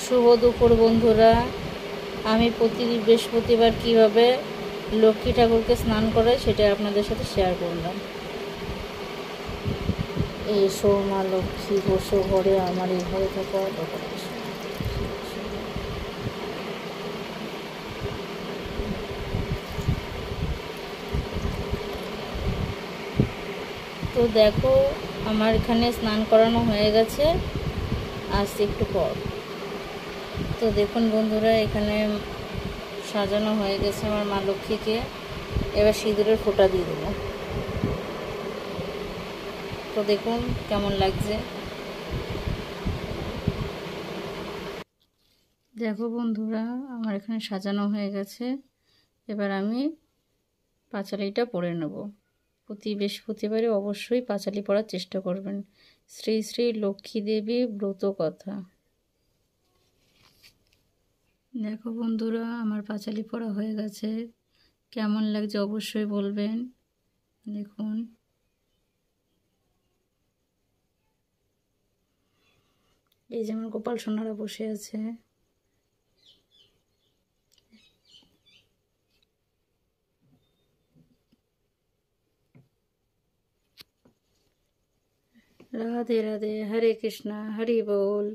শুভ দুপুর বন্ধুরা। আমি প্রতি বৃহস্পতিবার কীভাবে লক্ষ্মী ঠাকুরকে স্নান করাই সেটা আপনাদের সাথে শেয়ার করলাম। এসো মা লক্ষ্মী, বসো ঘরে, আমার এই ঘরে থাকা দরকার। তো দেখো, আমার এখানে স্নান করানো হয়ে গেছে আজ একটু পর। তো দেখুন বন্ধুরা, এখানে সাজানো হয়ে গেছে আমার মা লক্ষ্মীকে। এবার সিঁদুরের ফোঁটা দিয়ে দেবো। তো দেখুন কেমন লাগছে। দেখো বন্ধুরা, আমার এখানে সাজানো হয়ে গেছে। এবার আমি পাঁচালিটা পরে নেব। প্রতি বৃহস্পতিবারে অবশ্যই পাঁচালি পরার চেষ্টা করবেন। শ্রী শ্রী লক্ষ্মী দেবী ব্রত কথা। দেখো বন্ধুরা, আমার পাঁচালি পরা হয়ে গেছে। কেমন লাগছে অবশ্যই বলবেন। দেখুন, এই যে আমার গোপাল সোনারা বসে আছে। রাধে রাধে, হরে কৃষ্ণা, হরি বল।